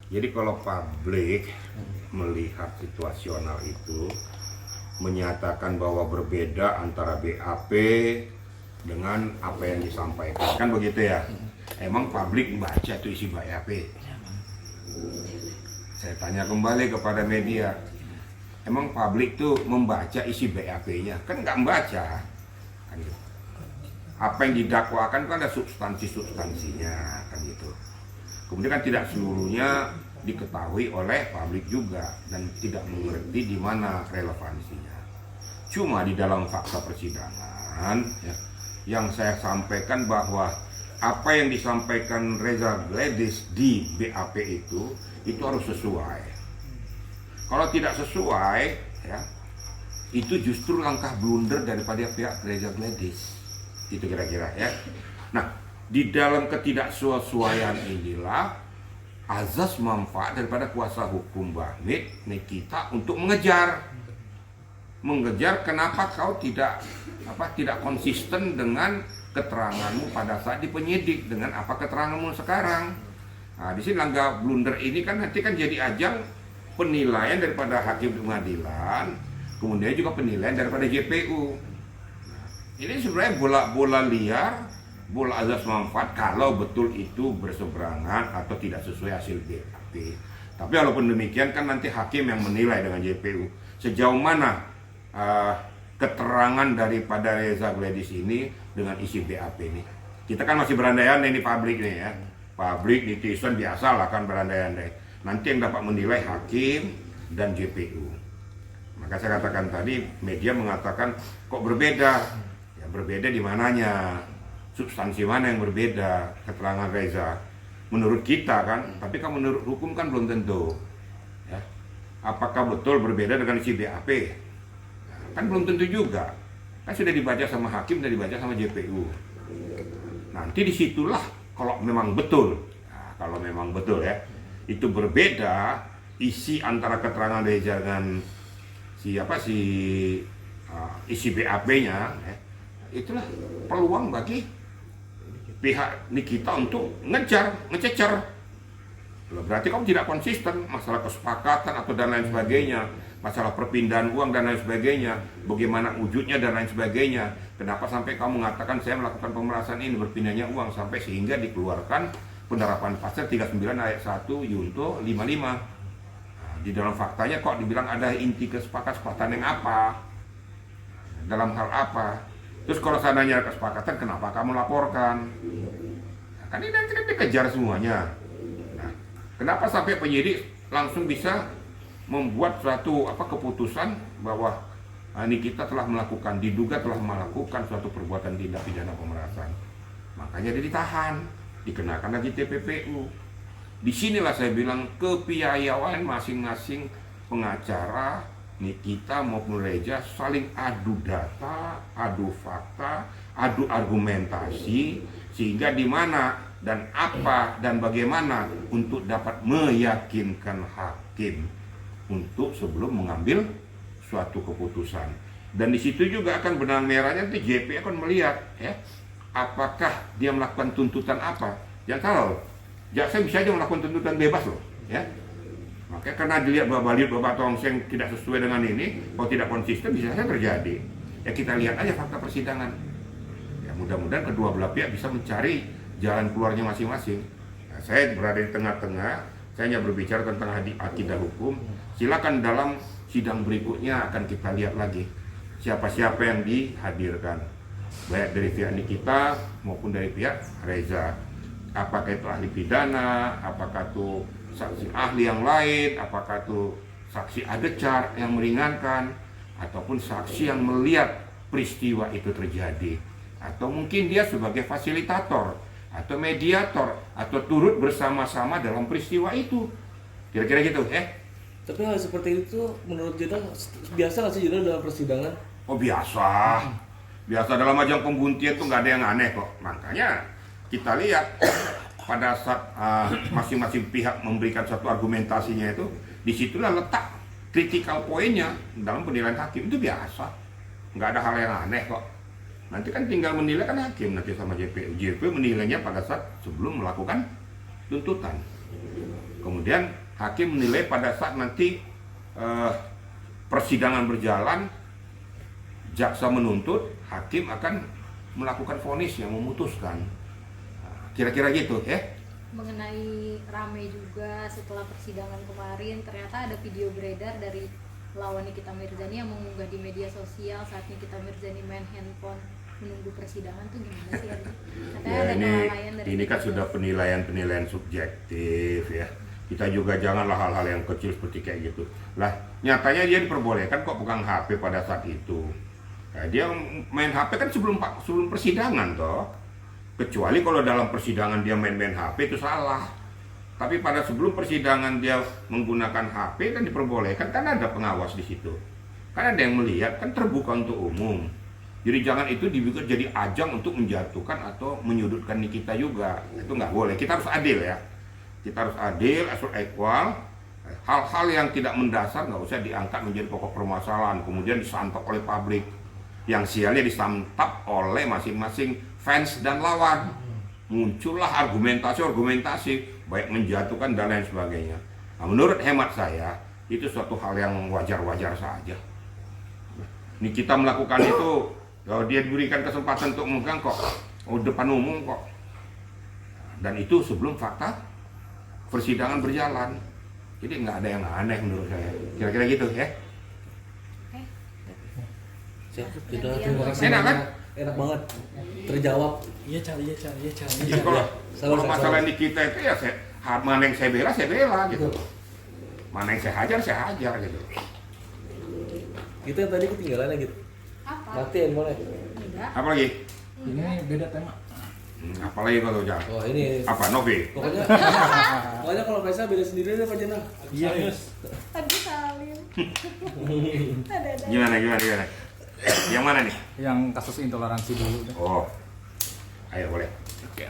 Jadi kalau publik melihat situasional itu menyatakan bahwa berbeda antara BAP dengan apa yang disampaikan, kan begitu ya? Emang publik membaca tuh isi BAP? Saya tanya kembali kepada media, emang publik tuh membaca isi BAP-nya? Kan nggak membaca. Kan gitu. Apa yang didakwakan kan ada substansi-substansinya, kan gitu. Kemudian kan tidak seluruhnya diketahui oleh publik juga dan tidak mengerti di mana relevansinya. Cuma di dalam fakta persidangan ya, yang saya sampaikan bahwa apa yang disampaikan Reza Gladys di BAP itu harus sesuai. Kalau tidak sesuai ya, itu justru langkah blunder daripada pihak Reza Gladys. Itu kira-kira ya. Nah, di dalam ketidaksesuaian inilah azas manfaat daripada kuasa hukum Bahmid Nikita untuk mengejar kenapa kau tidak konsisten dengan keteranganmu pada saat di penyidik dengan apa keteranganmu sekarang. Nah, di sini langkah blunder ini kan nanti kan jadi ajang penilaian daripada hakim pengadilan, kemudian juga penilaian daripada JPU. Nah, ini sebenarnya bola liar, bola azas manfaat kalau betul itu berseberangan atau tidak sesuai hasil BAP. Tapi walaupun demikian kan nanti hakim yang menilai dengan JPU sejauh mana keterangan daripada Reza Gladys ini dengan isi BAP ini. Kita kan masih berandai-andai ini publik nih ya. Publik, netizen biasa lah kan berandai-andai. Nanti yang dapat menilai hakim dan JPU. Maka saya katakan tadi media mengatakan kok berbeda. Ya berbeda di mananya? Substansi mana yang berbeda keterangan Reza menurut kita kan, tapi kan menurut hukum kan belum tentu ya. Apakah betul berbeda dengan isi BAP? Kan belum tentu juga, kan sudah dibaca sama hakim dan dibaca sama JPU. Nanti disitulah kalau memang betul ya itu berbeda isi antara keterangan Reza dengan isi BAP-nya ya, itulah peluang bagi pihak Nikita untuk ngececer. Berarti kamu tidak konsisten masalah kesepakatan atau dan lain sebagainya, masalah perpindahan uang dan lain sebagainya, bagaimana wujudnya dan lain sebagainya. Kenapa sampai kamu mengatakan saya melakukan pemerasan ini berpindahnya uang sampai sehingga dikeluarkan penerapan pasal 39 ayat 1 Yunto 55. Nah, di dalam faktanya kok dibilang ada inti kesepakatan yang apa? Dalam hal apa? Terus kalau seandainya kesepakatan, kenapa kamu laporkan? Nah, kan ini nanti kan dikejar semuanya. Nah, kenapa sampai penyidik langsung bisa membuat suatu keputusan bahwa Nikita diduga telah melakukan suatu perbuatan tindak pidana pemerasan. Makanya dia ditahan, dikenakan lagi TPPU. Disinilah saya bilang kepiawaian masing-masing pengacara Nikita maupun Reza saling adu data, adu fakta, adu argumentasi, sehingga di mana dan apa dan bagaimana untuk dapat meyakinkan hakim untuk sebelum mengambil suatu keputusan. Dan di situ juga akan benang merahnya nanti JP akan melihat ya, apakah dia melakukan tuntutan apa. Jangan salah, jaksa bisa aja melakukan tuntutan bebas loh ya. Makanya karena dilihat bahwa Bapak Tongseng tidak sesuai dengan ini, kalau tidak konsisten bisa saja terjadi. Ya kita lihat aja fakta persidangan. Ya mudah-mudahan kedua belah pihak bisa mencari jalan keluarnya masing-masing. Nah, saya berada di tengah-tengah, saya hanya berbicara tentang akidah hukum. Silakan dalam sidang berikutnya akan kita lihat lagi siapa-siapa yang dihadirkan, baik dari pihak Nikita maupun dari pihak Reza. Apakah itu ahli pidana, apakah itu saksi ahli yang lain, apakah itu saksi adecar yang meringankan, ataupun saksi yang melihat peristiwa itu terjadi, atau mungkin dia sebagai fasilitator atau mediator atau turut bersama-sama dalam peristiwa itu, kira-kira gitu Tapi hal seperti itu menurut kita biasa nggak sih dalam persidangan? Oh biasa dalam ajang pembuktian itu nggak ada yang aneh kok. Makanya kita lihat pada saat masing-masing pihak memberikan satu argumentasinya itu, disitulah letak critical pointnya dalam penilaian hakim. Itu biasa, nggak ada hal yang aneh kok. Nanti kan tinggal menilai kan hakim nanti sama JPU. JPU menilainya pada saat sebelum melakukan tuntutan. Kemudian hakim menilai pada saat nanti persidangan berjalan, jaksa menuntut, hakim akan melakukan vonis yang memutuskan. Kira-kira gitu ya. Mengenai rame juga setelah persidangan kemarin, ternyata ada video beredar dari lawan Nikita Mirzani yang mengunggah di media sosial saat Nikita Mirzani main handphone menunggu persidangan tuh gimana sih? Katanya Ya, ada kelalaian dari ini kan petugas. sudah penilaian subjektif ya. Kita juga janganlah hal-hal yang kecil seperti kayak gitu. Lah, nyatanya dia diperbolehkan kok pegang HP pada saat itu. Nah, dia main HP kan sebelum persidangan toh. Kecuali kalau dalam persidangan dia main-main HP itu salah. Tapi pada sebelum persidangan dia menggunakan HP kan diperbolehkan, kan ada pengawas di situ. Kan ada yang melihat, kan terbuka untuk umum. Jadi jangan itu dibuat jadi ajang untuk menjatuhkan atau menyudutkan Nikita juga. Itu nggak boleh. Kita harus adil ya. Kita harus adil, asal equal. Hal-hal yang tidak mendasar nggak usah diangkat menjadi pokok permasalahan. Kemudian disantap oleh publik. Yang sialnya disantap oleh masing-masing fans dan lawan. Muncullah argumentasi baik menjatuhkan dan lain sebagainya. Nah, menurut hemat saya itu suatu hal yang wajar-wajar saja. Nikita melakukan itu, kalau dia diberikan kesempatan untuk memegang kok, depan umum kok. Dan itu sebelum fakta persidangan berjalan. Jadi nggak ada yang aneh menurut saya. Kira-kira gitu ya. Siap, sudah, terima kasih Enak, kan? banyak. Enak banget. Terjawab. Iya Cal. Ya, kalau Sabar. masalah Nikita itu ya mana yang saya bela gitu. Mana yang saya hajar gitu. Kita yang tadi ketinggalan gitu. Apa? Matiin boleh. Enggak. Apa lagi? Ini beda tema. Apa lagi kalau jangan? Oh ini. Apa Novi? Pokoknya kalau Faisal beda sendiri deh Pak Jenal. Iya. Aduh salim. Ada. Gimana? Yang mana nih? Yang kasus intoleransi dulu. Oh, ayo boleh. Oke,